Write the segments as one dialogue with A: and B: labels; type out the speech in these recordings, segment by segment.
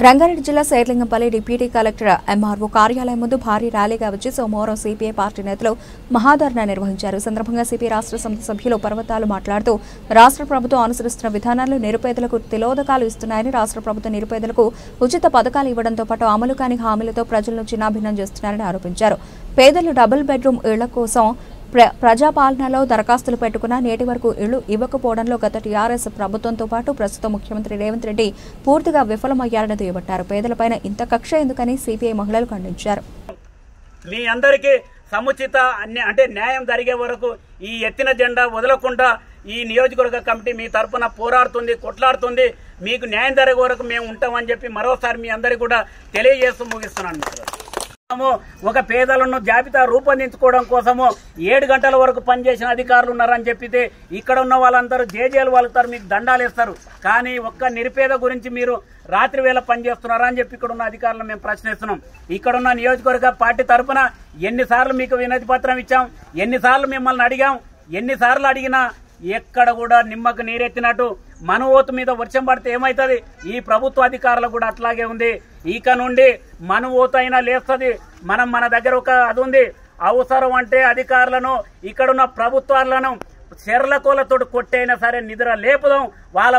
A: రంగారెడ్డి జిల్లా Serilingampally deputy collector MRO కార్యాలయం ముందు భారీ ర్యాలీగా వచ్చి సోమవారం సిపిఐ పార్టీ నేతలు మహాధర్నా నిర్వహించారు. సందర్భంగా సిపిఐ రాష్ట్ర సమితి సభ్యులు పర్వతాలు మాట్లాడుతూ రాష్ట్ర ప్రభుత్వం అనుసరిస్తున్న విధానాలు నిరుపేదలకు తిలోదకాలు ఇస్తున్నాయని, రాష్ట్ర ప్రభుత్వం నిరుపేదలకు ఉచిత పథకాలు ఇవ్వడంతో పాటు అమలు కాని హామీలతో ప్రజలను చిన్నాభిన్నం చేస్తున్నారని ఆరోపించారు. పేదలు డబుల్ బెడ్రూమ్ ఇళ్ల కోసం ప్రజాపాలనలో దరఖాస్తులు పెట్టుకున్నా నేటి వరకు ఇళ్లు ఇవ్వకపోవడంలో గత టీఆర్ఎస్ ప్రభుత్వంతో పాటు ప్రస్తుత ముఖ్యమంత్రి రేవంత్ రెడ్డి పూర్తిగా విఫలమయ్యారని దుయ్యబట్టారు. పేదలపైన ఇంత కక్ష ఎందుకని సిపిఐ మహిళలు ఖండించారు.
B: మీ అందరికీ సముచిత అంటే న్యాయం జరిగే వరకు ఈ ఎత్తిన జెండా వదలకుండా ఈ నియోజకవర్గ కమిటీ మీ తరఫున పోరాడుతుంది, కొట్లాడుతుంది. మీకు న్యాయం జరిగే వరకు మేము ఉంటామని చెప్పి మరోసారి మీ అందరికీ కూడా తెలియజేస్తూ ముగిస్తున్నాను. ఒక పేదలను జాబితా రూపొందించుకోవడం కోసము 7 గంటల వరకు పనిచేసిన అధికారులు ఉన్నారని చెప్పితే ఇక్కడ ఉన్న వాళ్ళందరూ జేజేలు వాళ్తారు, మీకు దండాలు వేస్తారు. కానీ ఒక్క నిరుపేద గురించి మీరు రాత్రి వేళ పనిచేస్తున్నారా అని చెప్పి ఇక్కడ ఉన్న అధికారులను మేము ప్రశ్నిస్తున్నాం. ఇక్కడున్న నియోజకవర్గ పార్టీ తరఫున ఎన్నిసార్లు మీకు వినతి పత్రం ఇచ్చాం, ఎన్నిసార్లు మిమ్మల్ని అడిగాం, ఎన్నిసార్లు అడిగినా ఎక్కడ కూడా నిమ్మకు నీరెత్తినట్టు మన ఓతు మీద వర్షం పడితే ఏమవుతుంది, ఈ ప్రభుత్వ అధికారులు కూడా అట్లాగే ఉంది. ఇక నుండి మన ఓతు అయినా లేస్తుంది. మన దగ్గర ఒక అది ఉంది, అవసరం అంటే అధికారులను ఇక్కడున్న ప్రభుత్వాలను చెర్లకోలతో కొట్టైనా సరే నిద్ర లేపుదాం, వాళ్ళ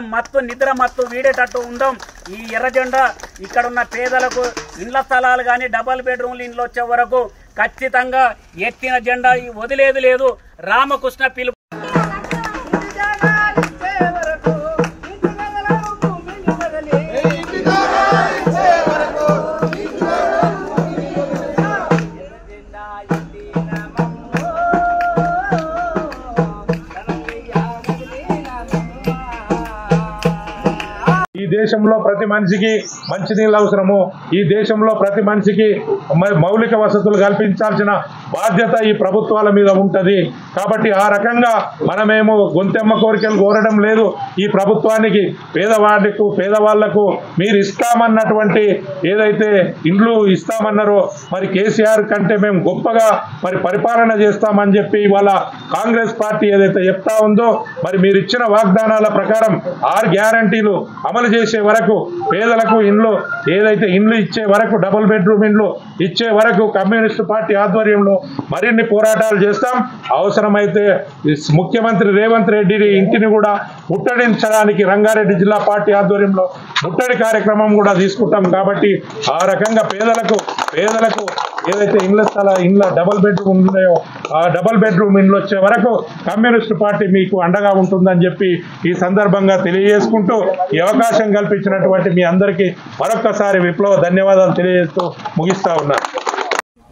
B: నిద్ర మత్తు వీడేటట్టు ఉందాం. ఈ ఎర్ర జెండా ఇక్కడున్న పేదలకు ఇండ్ల స్థలాలు కానీ డబల్ బెడ్రూమ్లు ఇండ్లు వచ్చే వరకు ఖచ్చితంగా ఎత్తిన జెండా వదిలేది లేదు. రామకృష్ణ పిలుపు
C: ఈ దేశంలో ప్రతి మనిషికి మంచినీళ్ళు అవసరము, ఈ దేశంలో ప్రతి మనిషికి మౌలిక వసతులు కల్పించాల్సిన బాధ్యత ఈ ప్రభుత్వాల మీద ఉంటుంది. కాబట్టి ఆ రకంగా మనమేమో గొంతెమ్మ కోరికలు కోరడం లేదు. ఈ ప్రభుత్వానికి పేదవాళ్లకు మీరు ఇస్తామన్నటువంటి ఏదైతే ఇండ్లు ఇస్తామన్నారో మరి కేసీఆర్ కంటే మేము గొప్పగా మరి పరిపాలన చేస్తామని చెప్పి ఇవాళ కాంగ్రెస్ పార్టీ ఏదైతే చెప్తా ఉందో మరి మీరు ఇచ్చిన వాగ్దానాల ప్రకారం 6 గ్యారంటీలు అమలు చేసే వరకు, పేదలకు ఇండ్లు ఏదైతే ఇండ్లు ఇచ్చే వరకు, డబుల్ బెడ్రూమ్ ఇండ్లు ఇచ్చే వరకు కమ్యూనిస్టు పార్టీ ఆధ్వర్యంలో మరిన్ని పోరాటాలు చేస్తాం. అవసరమైతే ముఖ్యమంత్రి రేవంత్ రెడ్డి ఇంటిని కూడా ముట్టడించడానికి రంగారెడ్డి జిల్లా పార్టీ ఆధ్వర్యంలో ముట్టడి కార్యక్రమం కూడా తీసుకుంటాం. కాబట్టి ఆ రకంగా పేదలకు ఏదైతే ఇండ్ల డబుల్ బెడ్రూమ్ ఉన్నాయో ఆ డబుల్ బెడ్రూమ్ ఇండ్లు వచ్చే వరకు కమ్యూనిస్టు పార్టీ మీకు అండగా ఉంటుందని చెప్పి ఈ సందర్భంగా తెలియజేసుకుంటూ ఈ అవకాశం కల్పించినటువంటి మీ అందరికీ మరొక్కసారి విప్లవ ధన్యవాదాలు తెలియజేస్తూ ముగిస్తా ఉన్నాను.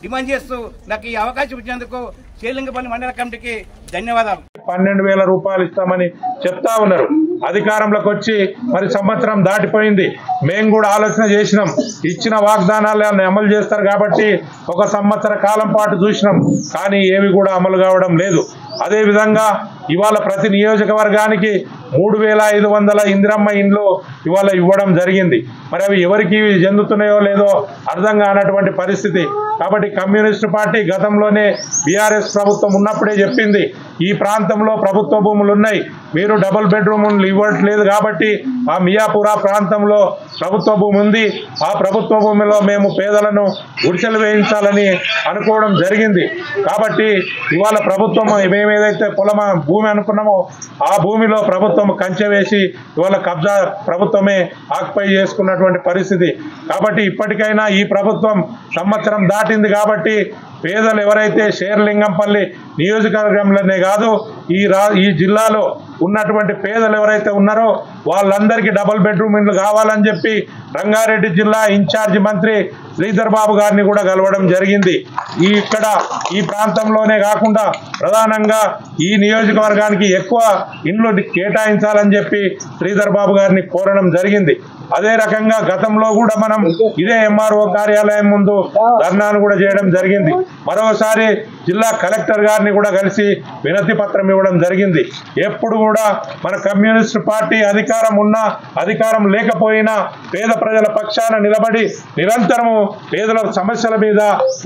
D: డిమాండ్ చేస్తూ నాకు ఈ అవకాశం ఇచ్చినందుకు శేర్లింగంపల్లి మండల కమిటీకి ధన్యవాదాలు.
C: 12,000 రూపాయలు ఇస్తామని చెప్తా ఉన్నారు. అధికారంలోకి వచ్చి మరి సంవత్సరం దాటిపోయింది. మేము కూడా ఆలోచన చేసినాం, ఇచ్చిన వాగ్దానాలను అమలు చేస్తారు కాబట్టి 1 సంవత్సర కాలం పాటు చూసినాం, కానీ ఏవి కూడా అమలు కావడం లేదు. అదేవిధంగా ఇవాళ ప్రతి నియోజకవర్గానికి 3,500 ఇందిరమ్మ ఇండ్లు ఇవాళ ఇవ్వడం జరిగింది. మరి అవి ఎవరికి చెందుతున్నాయో లేదో అర్థం కానటువంటి పరిస్థితి. కాబట్టి కమ్యూనిస్టు పార్టీ గతంలోనే బీఆర్ఎస్ ప్రభుత్వం ఉన్నప్పుడే చెప్పింది, ఈ ప్రాంతంలో ప్రభుత్వ భూములు ఉన్నాయి, మీరు డబుల్ బెడ్రూమ్లు ఇవ్వట్లేదు కాబట్టి ఆ మియాపురా ప్రాంతంలో ప్రభుత్వ భూమి ఉంది, ఆ ప్రభుత్వ భూమిలో మేము పేదలను గుడిసెలు వేయించాలని అనుకోవడం జరిగింది. కాబట్టి ఇవాళ ప్రభుత్వం మేమేదైతే భూమి అనుకున్నామో ఆ భూమిలో ప్రభుత్వం కంచె వేసి ఇవాళ కబ్జా ప్రభుత్వమే ఆక్యుపై చేసుకున్నటువంటి పరిస్థితి. కాబట్టి ఇప్పటికైనా ఈ ప్రభుత్వం సంవత్సరం దాటింది కాబట్టి పేదలు ఎవరైతే శేర్లింగంపల్లి నియోజకవర్గంలోనే కాదు ఈ జిల్లాలో ఉన్నటువంటి పేదలు ఎవరైతే ఉన్నారో వాళ్ళందరికీ డబుల్ బెడ్రూమ్ ఇండ్లు కావాలని చెప్పి రంగారెడ్డి జిల్లా ఇన్ఛార్జి మంత్రి శ్రీధర్ బాబు గారిని కూడా కలవడం జరిగింది. ఇక్కడ ఈ ప్రాంతంలోనే కాకుండా ప్రధానంగా ఈ నియోజకవర్గానికి ఎక్కువ ఇండ్లు కేటాయించాలని చెప్పి శ్రీధర్ బాబు గారిని కోరడం జరిగింది. అదే రకంగా గతంలో కూడా మనం ఇదే ఎంఆర్ఓ కార్యాలయం ముందు ధర్నాను కూడా చేయడం జరిగింది. మరోసారి జిల్లా కలెక్టర్ గారిని కూడా కలిసి వినతి పత్రం ఇవ్వడం జరిగింది. ఎప్పుడు కూడా మన కమ్యూనిస్ట్ పార్టీ అధికారం ఉన్నా అధికారం లేకపోయినా పేద ప్రజల పక్షాన నిలబడి నిరంతరము పేదల సమస్యల మీద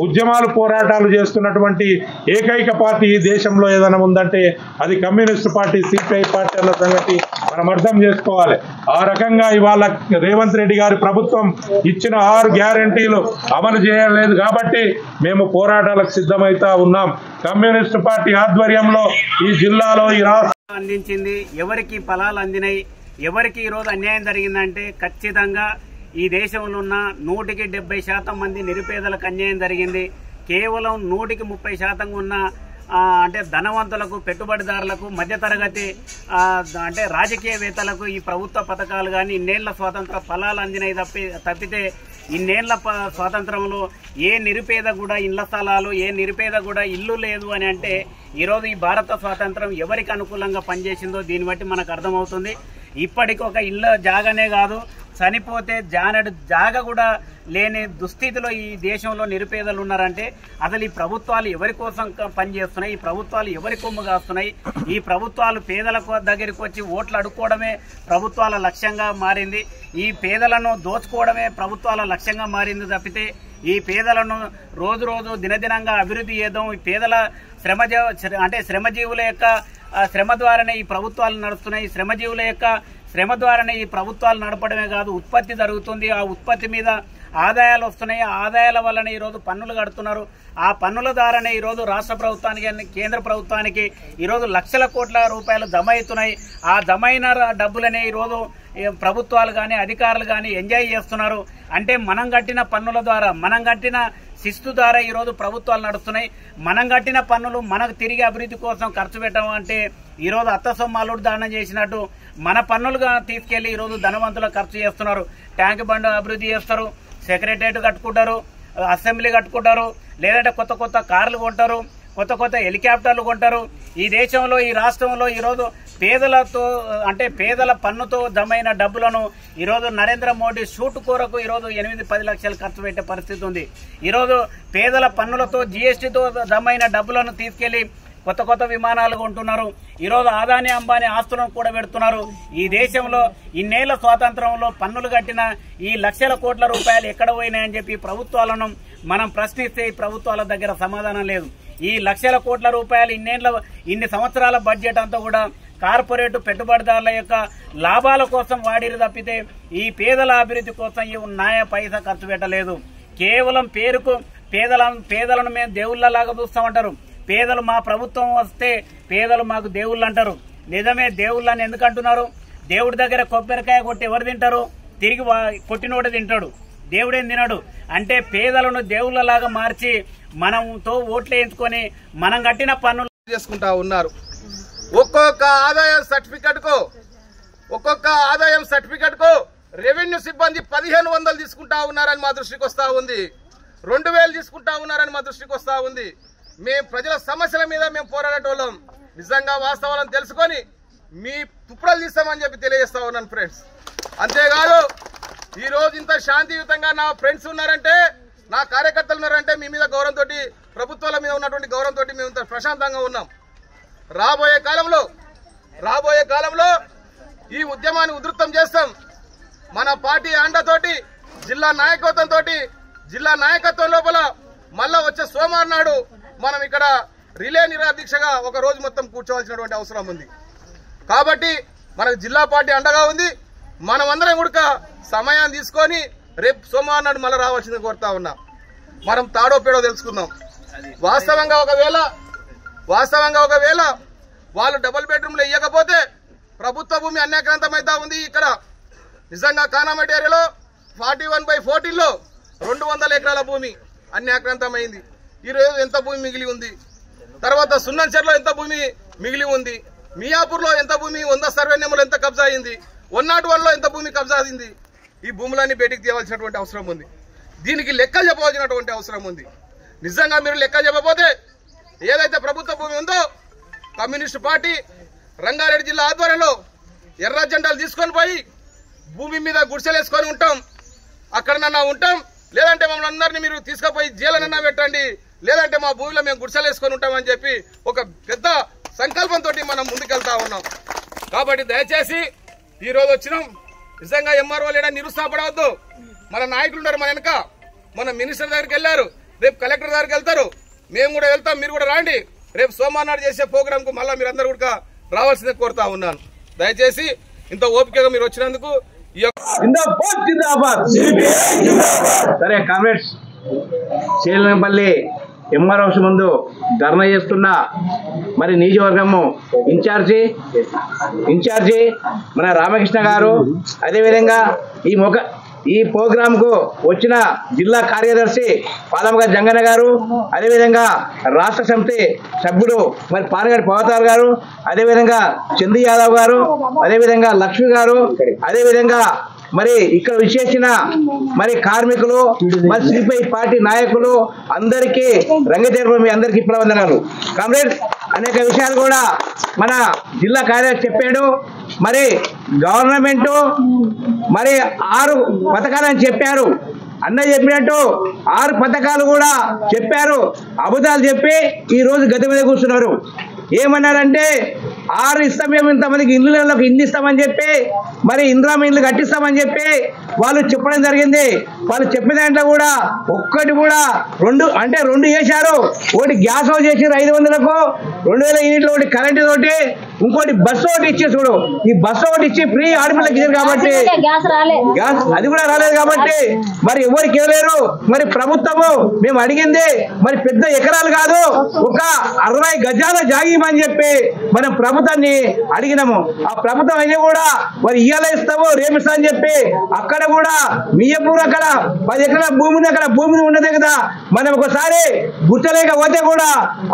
C: ఉద్యమాలు పోరాటాలు చేస్తున్నటువంటి ఏకైక పార్టీ ఈ దేశంలో ఏదైనా ఉందంటే అది కమ్యూనిస్ట్ పార్టీ సిపిఐ పార్టీ అన్న సంగతి మనం అర్థం చేసుకోవాలి. ఆ రకంగా ఇవాళ రేవంత్ రెడ్డి గారి ప్రభుత్వం ఇచ్చిన 6 గ్యారెంటీలు అమలు చేయలేదు కాబట్టి మేము పోరాటాలకు సిద్ధమైతా ఉన్నాం. కమ్యూనిస్ట్ పార్టీ ఆధ్వర్యంలో ఈ జిల్లాలో ఈ రాష్ట్రం
B: అందించింది, ఎవరికి ఫలాలు అందినాయి, ఎవరికి ఈరోజు అన్యాయం జరిగిందంటే ఖచ్చితంగా ఈ దేశంలో ఉన్న 170% మంది నిరుపేదలకు అన్యాయం జరిగింది. కేవలం 130% ఉన్న అంటే ధనవంతులకు, పెట్టుబడిదారులకు, మధ్యతరగతి అంటే రాజకీయవేత్తలకు ఈ ప్రభుత్వ పథకాలు కానీ ఇన్నేళ్ల స్వాతంత్ర ఫలాలు అందినాయి తప్పితే ఇన్నేళ్ల స్వాతంత్రంలో ఏ నిరుపేద కూడా ఇళ్ల స్థలాలు, ఏ నిరుపేద కూడా ఇల్లు లేదు అని అంటే ఈరోజు ఈ భారత స్వాతంత్రం ఎవరికి అనుకూలంగా పనిచేసిందో దీన్ని బట్టి మనకు అర్థమవుతుంది. ఇప్పటికి ఒక ఇల్లు జాగానే కాదు, చనిపోతే జానడు జాగ కూడా లేని దుస్థితిలో ఈ దేశంలో నిరుపేదలు ఉన్నారంటే అసలు ఈ ప్రభుత్వాలు ఎవరి కోసం పనిచేస్తున్నాయి, ఈ ప్రభుత్వాలు ఎవరి కొమ్ము కాస్తున్నాయి, ఈ ప్రభుత్వాలు పేదల దగ్గరికి వచ్చి ఓట్లు అడుక్కోవడమే ప్రభుత్వాల లక్ష్యంగా మారింది, ఈ పేదలను దోచుకోవడమే ప్రభుత్వాల లక్ష్యంగా మారింది తప్పితే ఈ పేదలను రోజు రోజు దినదినంగా అభివృద్ధి చేద్దాం, ఈ పేదల శ్రమజీవుల యొక్క శ్రమ ద్వారానే ఈ ప్రభుత్వాలు నడుస్తున్నాయి, శ్రమజీవుల యొక్క శ్రమ ద్వారానే ఈ ప్రభుత్వాలు నడపడమే కాదు ఉత్పత్తి జరుగుతుంది, ఆ ఉత్పత్తి మీద ఆదాయాలు వస్తున్నాయి, ఆ ఆదాయాల వల్లనే ఈరోజు పన్నులు కడుతున్నారు, ఆ పన్నుల ద్వారానే ఈరోజు రాష్ట్ర ప్రభుత్వానికి కేంద్ర ప్రభుత్వానికి ఈరోజు లక్షల కోట్ల రూపాయలు జమ అవుతున్నాయి. ఆ జమ అయిన డబ్బులనే ఈరోజు ప్రభుత్వాలు కానీ అధికారులు కానీ ఎంజాయ్ చేస్తున్నారు. అంటే మనం కట్టిన పన్నుల ద్వారా, మనం కట్టిన శిస్తు ద్వారా ఈరోజు ప్రభుత్వాలు నడుస్తున్నాయి. మనం కట్టిన పన్నులు మనకు తిరిగి అభివృద్ధి కోసం ఖర్చు పెట్టడం అంటే ఈరోజు అత్త సొమ్ము అల్లుడు దానం చేసినట్టు మన పన్నులుగా తీసుకెళ్లి ఈరోజు ధనవంతులకు ఖర్చు చేస్తున్నారు. ట్యాంక్ బండ్ అభివృద్ధి చేస్తారు, సెక్రటరియట్ కట్టుకుంటారు, అసెంబ్లీ కట్టుకుంటారు, లేదంటే కొత్త కొత్త కార్లు కొంటారు, కొత్త కొత్త హెలికాప్టర్లు కొంటారు. ఈ దేశంలో ఈ రాష్ట్రంలో ఈరోజు పేదలతో అంటే పేదల పన్నుతో జమైన డబ్బులను ఈరోజు నరేంద్ర మోడీ షూట్ కూరకు ఈరోజు 8-10 లక్షలు ఖర్చు పెట్టే పరిస్థితి ఉంది. ఈరోజు పేదల పన్నులతో జీఎస్టీతో జమైన డబ్బులను తీసుకెళ్లి కొత్త కొత్త విమానాలు కొంటున్నారు. ఈరోజు అదానీ అంబానీ ఆస్తులను కూడా పెడుతున్నారు. ఈ దేశంలో ఇన్నేళ్ల స్వాతంత్రంలో పన్నులు కట్టిన ఈ లక్షల కోట్ల రూపాయలు ఎక్కడ పోయినాయని చెప్పి ప్రభుత్వాలను మనం ప్రశ్నిస్తే ఈ ప్రభుత్వాల దగ్గర సమాధానం లేదు. ఈ లక్షల కోట్ల రూపాయలు ఇన్ని సంవత్సరాల బడ్జెట్ అంతా కూడా కార్పొరేట్ పెట్టుబడిదారుల యొక్క లాభాల కోసం వాడిరు తప్పితే ఈ పేదల అభివృద్ధి కోసం ఈ నాయ పైసా ఖర్చు పెట్టలేదు. కేవలం పేరుకు పేదలను మేము దేవుళ్లలాగా చూస్తామంటారు. పేదలు మా ప్రభుత్వం వస్తే పేదలు మాకు దేవుళ్ళు అంటారు. నిజమే దేవుళ్ళని ఎందుకు అంటున్నారు? దేవుడి దగ్గర కొబ్బరికాయ కొట్టి ఎవరు తింటారు? తిరిగి కొట్టినోడు తింటాడు, దేవుడేం తినడు. అంటే పేదలను దేవుళ్లలాగా మార్చి మనంతో ఓట్లు వేయించుకొని మనం కట్టిన పన్నులు
E: చేసుకుంటా ఉన్నారు. ఒక్కొక్క ఆదాయం సర్టిఫికెట్ కు రెవెన్యూ సిబ్బంది 1500 తీసుకుంటా ఉన్నారని మా దృష్టికి వస్తా ఉంది. 2000 తీసుకుంటా ఉన్నారని మా దృష్టికి వస్తా ఉంది. మేము ప్రజల సమస్యల మీద మేము పోరాడేటోళ్ళం. నిజంగా వాస్తవాలను తెలుసుకొని మీ తుప్పుడలు తీస్తామని చెప్పి తెలియజేస్తా ఉన్నాను ఫ్రెండ్స్. అంతేకాదు ఈ రోజు ఇంత శాంతియుతంగా నా ఫ్రెండ్స్ ఉన్నారంటే, నా కార్యకర్తలు ఉన్నారంటే మీ మీద గౌరవంతో, ప్రభుత్వాల మీద ఉన్నటువంటి గౌరవంతో మేము ఇంత ప్రశాంతంగా ఉన్నాం. రాబోయే కాలంలో ఈ ఉద్యమాన్ని ఉధృతం చేస్తాం. మన పార్టీ అండతోటి, జిల్లా నాయకత్వం లోపల మళ్ళా వచ్చే సోమవారం నాడు మనం ఇక్కడ రిలే నిరాదీక్షగా ఒక రోజు మొత్తం కూర్చోవాల్సినటువంటి అవసరం ఉంది. కాబట్టి మనకు జిల్లా పార్టీ అండగా ఉంది. మనమందరం కూడా సమయాన్ని తీసుకొని రేపు సోమవారం నాడు మళ్ళీ రావాల్సింది కోరుతా ఉన్నా. మనం తాడో పేడో తెలుసుకుందాం. వాస్తవంగా ఒకవేళ వాళ్ళు డబుల్ బెడ్రూమ్లు ఇవ్వకపోతే ప్రభుత్వ భూమి అన్యాక్రాంతమైతా ఉంది. ఇక్కడ నిజంగా కానామెట్ ఏరియాలో 41/14లో 200 ఎకరాల భూమి అన్యాక్రాంతమైంది. ఈరోజు ఎంత భూమి మిగిలి ఉంది? తర్వాత సున్నన్చెర్లో ఎంత భూమి మిగిలి ఉంది? మియాపూర్లో ఎంత భూమి 100 సర్వే నెంబర్లు ఎంత కబ్జా అయింది? 101లో ఎంత భూమి కబ్జా అయింది? ఈ భూములన్నీ బయటికి తీయవలసినటువంటి అవసరం ఉంది. దీనికి లెక్కలు చెప్పవలసినటువంటి అవసరం ఉంది. నిజంగా మీరు లెక్కలు చెప్పకపోతే ఏదైతే ప్రభుత్వ భూమి ఉందో కమ్యూనిస్టు పార్టీ రంగారెడ్డి జిల్లా ఆధ్వర్యంలో ఎర్ర జెండాలు తీసుకొని పోయి భూమి మీద గుడిసెలేసుకొని ఉంటాం. అక్కడనన్నా ఉంటాం, లేదంటే మమ్మల్ని అందరినీ మీరు తీసుకుపోయి జైలనన్నా పెట్టండి, లేదంటే మా భూమిలో మేము గుడిసెలు వేసుకొని ఉంటామని చెప్పి ఒక పెద్ద సంకల్పంతో మనం ముందుకెళ్తా ఉన్నాం. కాబట్టి దయచేసి ఈ రోజు వచ్చినాం. నిజంగా ఎంఆర్ఓ లేడా నిరుత్సాహపడవద్దు. మన నాయకులు ఉన్నారు మన వెనక. మన మినిస్టర్ దగ్గరికి వెళ్ళారు, రేపు కలెక్టర్ దగ్గరికి వెళ్తారు, మేము కూడా వెళ్తాం, మీరు కూడా రాండి. రేపు సోమవారం నాడు చేసే ప్రోగ్రామ్ కు మళ్ళీ మీరు అందరూ కూడా రావాల్సిందే కోరుతా ఉన్నాను. దయచేసి ఇంత ఓపికగా మీరు వచ్చినందుకు
D: సరే కామ్రేడ్స్, చేలంపల్లి ఎంఆర్ హౌస్ ముందు ధర్నా చేస్తున్న మరి నియోజకవర్గము ఇన్ఛార్జి మన రామకృష్ణ గారు, అదేవిధంగా ఈ ప్రోగ్రామ్ కు వచ్చిన జిల్లా కార్యదర్శి పాలమగ జంగన్న గారు, అదేవిధంగా రాష్ట్ర సమితి సభ్యుడు మరి పానగడి పవతార్ గారు, అదేవిధంగా చందు యాదవ్ గారు, అదేవిధంగా లక్ష్మి గారు, అదేవిధంగా మరి ఇక్కడ విశేషించిన మరి కార్మికులు, మరి సిపిఐ పార్టీ నాయకులు అందరికీ రంగతేరు మీ అందరికీ వందనాలు. కామ్రేడ్స్, అనేక విషయాలు కూడా మన జిల్లా కార్యదర్శి చెప్పాడు. మరి గవర్నమెంట్ మరి 6 పథకాలని చెప్పారు. అన్న చెప్పినట్టు 6 పథకాలు కూడా చెప్పారు. అబద్ధాలు చెప్పి ఈ రోజు గది మీద కూర్చున్నారు. ఏమన్నారంటే 6 ఇస్తాం, మేము ఇంతమందికి ఇళ్ళకి ఇల్లు ఇస్తామని చెప్పి మరి ఇందిరామ ఇల్లు కట్టిస్తామని చెప్పి వాళ్ళు చెప్పడం జరిగింది. వాళ్ళు చెప్పిన దాంట్లో కూడా ఒక్కటి కూడా 2 చేశారు. ఒకటి గ్యాస్ హౌస్ చేసి 500కు 2000 యూనిట్లు, ఒకటి కరెంటు తోటి, ఇంకోటి బస్సు ఒకటి ఇచ్చి చూడు. ఈ బస్సు ఒకటి ఇచ్చి ఫ్రీ ఆడపిల్లకి ఇచ్చారు కాబట్టి గ్యాస్ అది కూడా రాలేదు కాబట్టి మరి ఎవరికి ఇవ్వలేరు. మరి ప్రభుత్వము మేము అడిగింది మరి పెద్ద ఎకరాలు కాదు, ఒక 60 గజాల జాగీమని చెప్పి మనం ప్రభుత్వాన్ని అడిగినాము. ఆ ప్రభుత్వం అయినా కూడా మరి ఇయ్యాల ఇస్తాము రేపు ఇస్తా అని చెప్పి అక్కడ కూడా మియ్యపూర్ అక్కడ 10 ఎకరాల భూమిని అక్కడ భూమిని ఉండదు కదా. మనం ఒకసారి గుర్తలేకపోతే కూడా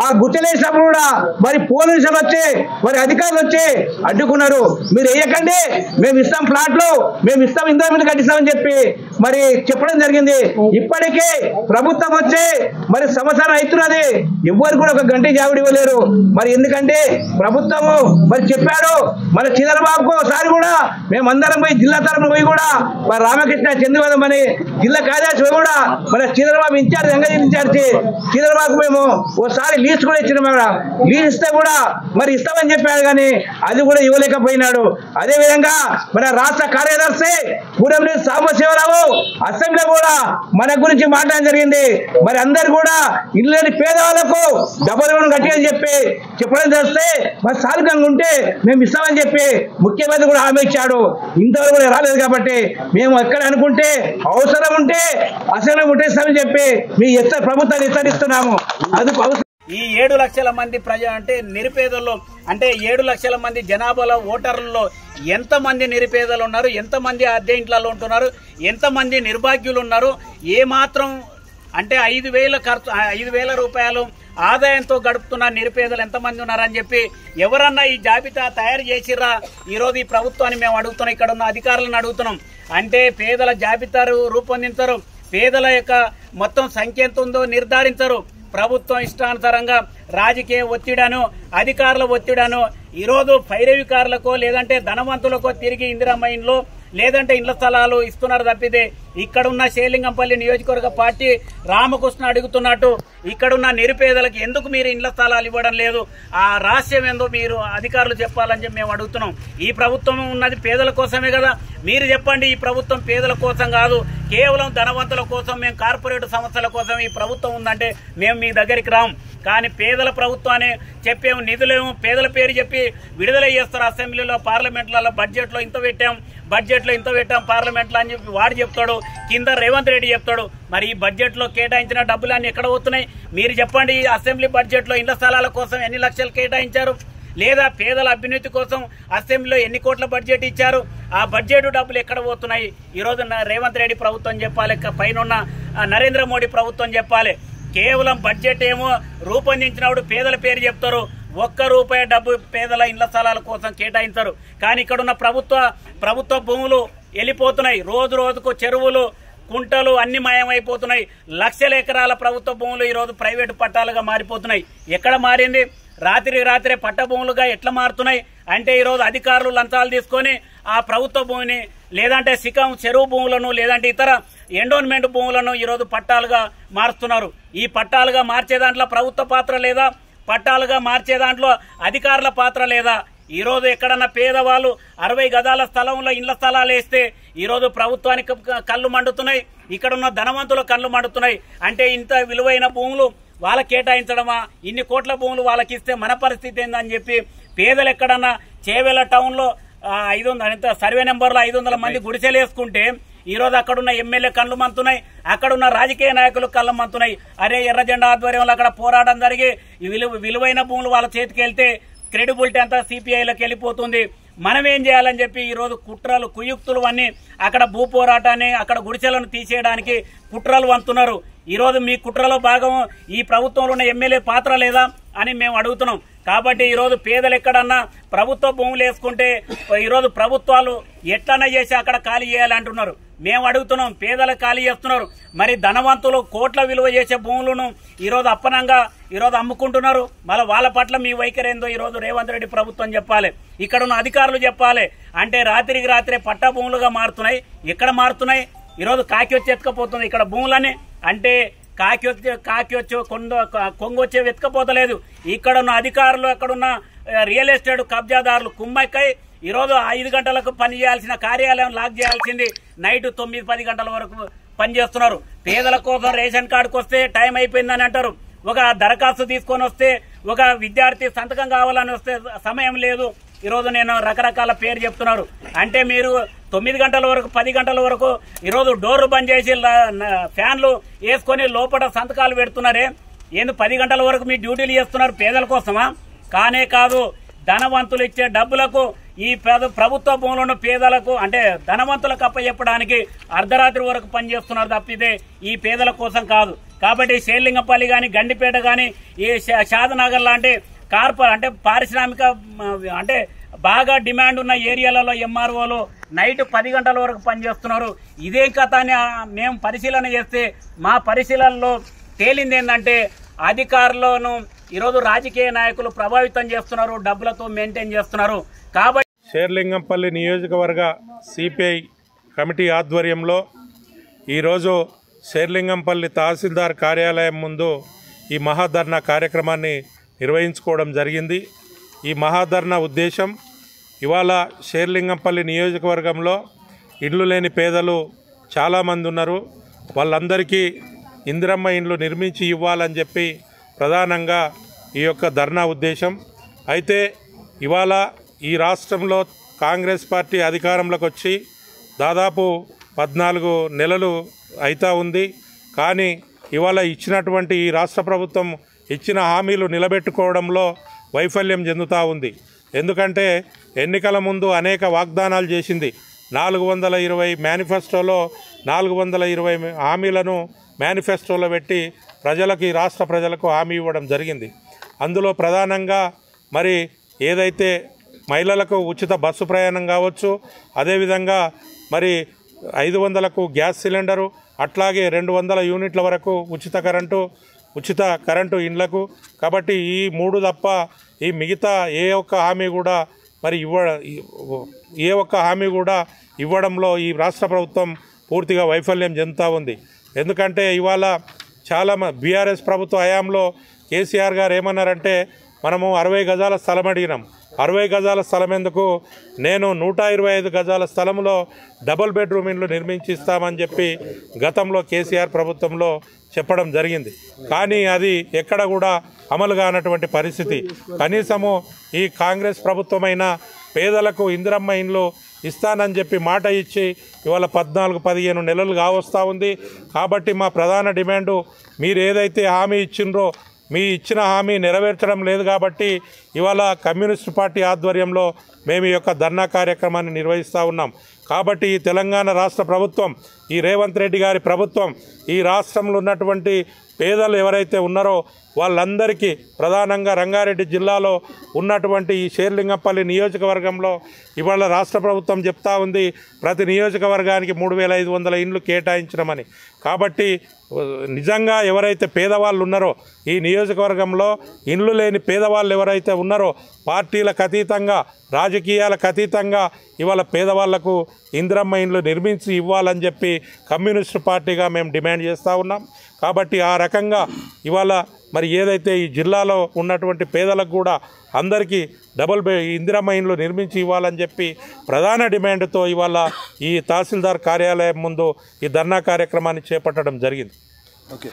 D: ఆ గుర్తలేసినప్పుడు కూడా మరి పోలీసులు వచ్చి మరి అధికారులు వచ్చి అడ్డుకున్నారు. మీరు వేయకండి, మేము ఇస్తాం ప్లాట్లు, మేము ఇస్తాం ఇందులో మీద కట్టిస్తామని చెప్పి మరి చెప్పడం జరిగింది. ఇప్పటికే ప్రభుత్వం వచ్చి మరి సంవత్సరం అవుతున్నది, ఎవ్వరు కూడా ఒక గంట జావిడి ఇవ్వలేరు. మరి ఎందుకంటే ప్రభుత్వము మరి చెప్పారు. మన చంద్రబాబుకు ఒకసారి కూడా మేమందరం పోయి జిల్లా తరఫున పోయి కూడా మరి రామకృష్ణ చంద్రబాబు అని జిల్లా కార్యదర్శి కూడా మన చంద్రబాబు ఇన్ఛార్జి చంద్రబాబుకు మేము ఒకసారి లీజ్ కూడా ఇచ్చినాం. లీజ్ ఇస్తే కూడా మరి ఇస్తామని చెప్పాడు, కానీ అది కూడా ఇవ్వలేకపోయినాడు. అదేవిధంగా మన రాష్ట్ర కార్యదర్శి పూరంనేని సాంబశివరావు అసెంబ్లీ కూడా మన గురించి మాట్లాడడం జరిగింది. మరి అందరు కూడా ఇల్లు లేని పేదవాళ్లకు డబ్బులు కట్టని చెప్పి చెప్పడం చేస్తే మరి సాధకంగా ఉంటే మేము ఇస్తామని చెప్పి ముఖ్యమంత్రి కూడా హామీ ఇచ్చాడు. ఇంతవరకు కూడా రాలేదు కాబట్టి మేము ఎక్కడ అనుకుంటే అవసరం ఉంటే అసెంబ్లీ ఉంటేస్తామని చెప్పి మీ ప్రభుత్వాన్ని హెచ్చరిస్తున్నాము. అది
B: ఈ 7 లక్షల మంది అంటే నిరుపేదల్లో, అంటే 7 లక్షల మంది జనాభాలో ఓటర్లలో ఎంతమంది నిరుపేదలు ఉన్నారు, ఎంతమంది అద్దె ఇంట్లలో ఉంటున్నారు, ఎంతమంది నిర్భాగ్యులు ఉన్నారు, ఏమాత్రం అంటే 5,000 రూపాయలు ఆదాయంతో గడుపుతున్న నిరుపేదలు ఎంతమంది ఉన్నారని చెప్పి ఎవరన్నా ఈ జాబితా తయారు చేసిర్రా? ఈరోజు ఈ ప్రభుత్వాన్ని మేము అడుగుతున్నాం, ఇక్కడ ఉన్న అధికారులను అడుగుతున్నాం. అంటే పేదల జాబితా రూపొందించరు, పేదల యొక్క మొత్తం సంఖ్య ఎంత ఉందో నిర్ధారించరు. ప్రభుత్వం ఇష్టానుసారంగా రాజకీయ ఒత్తిడను, అధికారుల ఒత్తిడను ఈరోజు పైరవికారులకో లేదంటే ధనవంతులకో తిరిగి ఇందిరమ్మ ఇండ్లు లేదంటే ఇండ్ల స్థలాలు ఇస్తున్నారు తప్పితే ఇక్కడున్న షేలింగంపల్లి నియోజకవర్గ పార్టీ రామకృష్ణ అడుగుతున్నట్టు ఇక్కడున్న నిరుపేదలకు ఎందుకు మీరు ఇండ్ల స్థలాలు ఇవ్వడం లేదు? ఆ రహస్యం ఏందో మీరు అధికారులు చెప్పాలని చెప్పి మేము అడుగుతున్నాం. ఈ ప్రభుత్వం ఉన్నది పేదల కోసమే కదా, మీరు చెప్పండి. ఈ ప్రభుత్వం పేదల కోసం కాదు, కేవలం ధనవంతుల కోసం, మేము కార్పొరేట్ సంస్థల కోసం ఈ ప్రభుత్వం ఉందంటే మేము మీ దగ్గరికి రాం. కానీ పేదల ప్రభుత్వాన్ని చెప్పేము, నిధులేమో పేదల పేరు చెప్పి విడుదల చేస్తారు. అసెంబ్లీలో, పార్లమెంట్లలో బడ్జెట్లో ఇంత పెట్టాం, పార్లమెంట్లో అని చెప్పి వాడు చెప్తాడు, కింద రేవంత్ రెడ్డి చెప్తాడు. మరి ఈ బడ్జెట్లో కేటాయించిన డబ్బులన్నీ ఎక్కడ పోతున్నాయి? మీరు చెప్పండి. ఈ అసెంబ్లీ బడ్జెట్లో ఇళ్ల స్థలాల కోసం ఎన్ని లక్షలు కేటాయించారు? లేదా పేదల అభ్యున్నతి కోసం అసెంబ్లీలో ఎన్ని కోట్ల బడ్జెట్ ఇచ్చారు? ఆ బడ్జెట్ డబ్బులు ఎక్కడ పోతున్నాయి? ఈరోజు రేవంత్ రెడ్డి ప్రభుత్వం చెప్పాలి, పైన నరేంద్ర మోడీ ప్రభుత్వం చెప్పాలి. కేవలం బడ్జెట్ ఏమో రూపొందించినప్పుడు పేదల పేరు చెప్తారు, ₹1 డబ్బు పేదల ఇండ్ల స్థలాల కోసం కేటాయించరు. కానీ ఇక్కడున్న ప్రభుత్వ భూములు వెళ్ళిపోతున్నాయి. రోజు రోజుకు చెరువులు, కుంటలు అన్ని మాయమైపోతున్నాయి. లక్షల ఎకరాల ప్రభుత్వ భూములు ఈరోజు ప్రైవేటు పట్టాలుగా మారిపోతున్నాయి. ఎక్కడ మారింది? రాత్రే పట్ట భూములుగా ఎట్లా మారుతున్నాయి అంటే ఈరోజు అధికారులు లంచాలు తీసుకొని ఆ ప్రభుత్వ భూమిని లేదంటే సికం చెరువు భూములను లేదంటే ఇతర ఎండోన్మెంట్ భూములను ఈరోజు పట్టాలుగా మారుస్తున్నారు. ఈ పట్టాలుగా మార్చే దాంట్లో ప్రభుత్వ పాత్ర లేదా? పట్టాలుగా మార్చే దాంట్లో అధికారుల పాత్ర లేదా? ఈరోజు ఎక్కడన్నా పేదవాళ్ళు 60 గజాల స్థలంలో ఇళ్ల స్థలాలు వేస్తే ఈరోజు ప్రభుత్వానికి కళ్ళు మండుతున్నాయి, ఇక్కడున్న ధనవంతుల కళ్ళు మండుతున్నాయి. అంటే ఇంత విలువైన భూములు వాళ్ళకి కేటాయించడమా? ఇన్ని కోట్ల భూములు వాళ్ళకి ఇస్తే మన పరిస్థితి ఏందని చెప్పి పేదలు ఎక్కడన్నా చేవెళ్ల టౌన్లో 500 సర్వే నెంబర్లో 500 మంది గుడిసెలు వేసుకుంటే ఈరోజు అక్కడున్న ఎమ్మెల్యే కళ్ళు మంతున్నాయి, అక్కడున్న రాజకీయ నాయకులు కళ్ళు మంతున్నాయి. అరే ఎర్ర జెండా ఆధ్వర్యంలో అక్కడ పోరాటం జరిగి విలువైన భూములు వాళ్ళ చేతికి వెళ్తే క్రెడిబిలిటీ అంతా సిపిఐలోకి వెళ్ళిపోతుంది. మనం ఏం చేయాలని చెప్పి ఈరోజు కుట్రలు కుయుక్తులు అన్నీ అక్కడ భూ పోరాటాన్ని అక్కడ గుడిసెలను తీసేయడానికి కుట్రలు వంతున్నారు. ఈరోజు మీ కుట్రలో భాగం ఈ ప్రభుత్వంలో ఉన్న ఎమ్మెల్యే పాత్ర లేదా అని మేము అడుగుతున్నాం. కాబట్టి ఈరోజు పేదలు ఎక్కడన్నా ప్రభుత్వ భూములు వేసుకుంటే ఈరోజు ప్రభుత్వాలు ఎట్లన్నా చేసి అక్కడ ఖాళీ చేయాలంటున్నారు. మేము అడుగుతున్నాం, పేదలకు ఖాళీ చేస్తున్నారు. మరి ధనవంతులు కోట్ల విలువ చేసే భూములను ఈరోజు అప్పనంగా ఈరోజు అమ్ముకుంటున్నారు. మళ్ళీ వాళ్ళ పట్ల మీ వైఖరి ఏందో ఈరోజు రేవంత్ రెడ్డి ప్రభుత్వం చెప్పాలి, ఇక్కడ ఉన్న అధికారులు చెప్పాలి. అంటే రాత్రికి రాత్రే పట్టా భూములుగా మారుతున్నాయి. ఎక్కడ మారుతున్నాయి? ఈరోజు కాకి వచ్చి ఎత్తుకపోతుంది ఇక్కడ భూములని. అంటే కాకి వచ్చి కొంగు వచ్చే వెతకపోతలేదు. ఇక్కడున్న అధికారులు అక్కడున్న రియల్ ఎస్టేట్ కబ్జాదారులు కుమ్మక్కై ఈరోజు 5 గంటలకు పని చేయాల్సిన కార్యాలయం లాక్ చేయాల్సింది నైట్ 9-10 గంటల వరకు పనిచేస్తున్నారు. పేదల కోసం రేషన్ కార్డుకు వస్తే టైం అయిపోయిందని అంటారు. ఒక దరఖాస్తు తీసుకొని వస్తే ఒక విద్యార్థి సంతకం కావాలని వస్తే సమయం లేదు. ఈరోజు నేను రకరకాల పేరు చెప్తున్నారు. అంటే మీరు 9 గంటల వరకు 10 గంటల వరకు ఈరోజు డోర్లు బంద్ చేసి ఫ్యాన్లు వేసుకొని లోపల సంతకాలు పెడుతున్నారే. ఏంది 10 గంటల వరకు మీ డ్యూటీలు చేస్తున్నారు పేదల కోసమా? కానే కాదు, ధనవంతులు ఇచ్చే డబ్బులకు ఈ ప్రభుత్వ భూములను పేదలకు అంటే ధనవంతులకు అప్పచెప్పడానికి అర్ధరాత్రి వరకు పనిచేస్తున్నారు తప్పితే ఈ పేదల కోసం కాదు. కాబట్టి షేర్లింగపల్లి కానీ గండిపేట కానీ ఈ షాదనగర్ లాంటి అంటే పారిశ్రామిక అంటే బాగా డిమాండ్ ఉన్న ఏరియాలలో ఎంఆర్ఓలు నైట్ 10 గంటల వరకు పనిచేస్తున్నారు. ఇదేం కథ అని మేము పరిశీలన చేస్తే మా పరిశీలనలో తేలింది ఏంటంటే అధికారులను ఈరోజు రాజకీయ నాయకులు ప్రభావితం చేస్తున్నారు, డబ్బులతో మెయింటైన్ చేస్తున్నారు. కాబట్టి
C: షేర్లింగంపల్లి నియోజకవర్గ సిపిఐ కమిటీ ఆధ్వర్యంలో ఈరోజు షేర్లింగంపల్లి తహసీల్దార్ కార్యాలయం ముందు ఈ మహాధర్నా కార్యక్రమాన్ని నిర్వహించుకోవడం జరిగింది. ఈ మహాధర్నా ఉద్దేశం ఇవాళ షేర్లింగంపల్లి నియోజకవర్గంలో ఇండ్లు లేని పేదలు చాలామంది ఉన్నారు. వాళ్ళందరికీ ఇందిరమ్మ ఇండ్లు నిర్మించి ఇవ్వాలని చెప్పి ప్రధానంగా ఈ యొక్క ధర్నా ఉద్దేశం. అయితే ఇవాళ ఈ రాష్ట్రంలో కాంగ్రెస్ పార్టీ అధికారంలోకి వచ్చి దాదాపు 14 నెలలు అవుతా ఉంది. కానీ ఇవాళ ఇచ్చినటువంటి ఈ రాష్ట్ర ప్రభుత్వం ఇచ్చిన హామీలు నిలబెట్టుకోవడంలో వైఫల్యం చెందుతూ ఉంది. ఎందుకంటే ఎన్నికల ముందు అనేక వాగ్దానాలు చేసింది. 420 మేనిఫెస్టోలో 420 హామీలను మేనిఫెస్టోలో పెట్టి ప్రజలకు ఈ రాష్ట్ర ప్రజలకు హామీ ఇవ్వడం జరిగింది. అందులో ప్రధానంగా మరి ఏదైతే మహిళలకు ఉచిత బస్సు ప్రయాణం కావచ్చు, అదేవిధంగా మరి 500కు గ్యాస్ సిలిండరు, అట్లాగే 200 యూనిట్ల వరకు ఉచిత కరెంటు ఇండ్లకు. కాబట్టి ఈ 3 తప్ప ఈ మిగతా ఏ ఒక్క హామీ కూడా ఇవ్వడంలో ఈ రాష్ట్ర ప్రభుత్వం పూర్తిగా వైఫల్యం చెందుతూ ఉంది. ఎందుకంటే ఇవాళ చాలా బీఆర్ఎస్ ప్రభుత్వ హయాంలో కేసీఆర్ గారు ఏమన్నారంటే మనము 60 గజాల స్థలం అడిగినాం. 60 గజాల స్థలం ఎందుకు, నేను 125 గజాల స్థలంలో డబుల్ బెడ్రూమ్ ఇండ్లు నిర్మించి ఇస్తామని చెప్పి గతంలో కేసీఆర్ ప్రభుత్వంలో చెప్పడం జరిగింది. కానీ అది ఎక్కడ కూడా అమలు కానటువంటి పరిస్థితి. కనీసము ఈ కాంగ్రెస్ ప్రభుత్వమైన పేదలకు ఇందిరమ్మ ఇండ్లు ఇస్తానని చెప్పి మాట ఇచ్చి ఇవాళ 14-15 నెలలు కావస్తూ ఉంది. కాబట్టి మా ప్రధాన డిమాండు, మీరు ఏదైతే హామీ ఇచ్చిండ్రో మీ ఇచ్చిన హామీ నెరవేర్చడం లేదు. కాబట్టి ఇవాళ కమ్యూనిస్ట్ పార్టీ ఆధ్వర్యంలో మేము ఈ యొక్క ధర్నా కార్యక్రమాన్ని నిర్వహిస్తూ ఉన్నాం. కాబట్టి ఈ తెలంగాణ రాష్ట్ర ప్రభుత్వం ఈ రేవంత్ రెడ్డి గారి ప్రభుత్వం ఈ రాష్ట్రంలో ఉన్నటువంటి పేదలు ఎవరైతే ఉన్నారో వాళ్ళందరికీ ప్రధానంగా రంగారెడ్డి జిల్లాలో ఉన్నటువంటి ఈ షేర్లింగంపల్లి నియోజకవర్గంలో ఇవాళ రాష్ట్ర ప్రభుత్వం చెప్తా ఉంది ప్రతి నియోజకవర్గానికి 3500 ఇండ్లు కేటాయించడమని. కాబట్టి నిజంగా ఎవరైతే పేదవాళ్ళు ఉన్నారో ఈ నియోజకవర్గంలో ఇండ్లు లేని పేదవాళ్ళు ఎవరైతే ఉన్నారో పార్టీలకు అతీతంగా రాజకీయాలకు అతీతంగా ఇవాళ పేదవాళ్లకు ఇందిరమ్మ ఇండ్లు నిర్మించి ఇవ్వాలని చెప్పి కమ్యూనిస్టు పార్టీగా మేము డిమాండ్ చేస్తూ ఉన్నాం. కాబట్టి ఆ రకంగా ఇవాళ మరి ఏదైతే ఈ జిల్లాలో ఉన్నటువంటి పేదలకు కూడా అందరికీ ఇందిరమ్మ ఇండ్లు నిర్మించి ఇవ్వాలని చెప్పి ప్రధాన డిమాండ్తో ఇవాళ ఈ తహసీల్దార్ కార్యాలయం ముందు ఈ ధర్నా కార్యక్రమాన్ని చేపట్టడం జరిగింది.
F: ఓకే.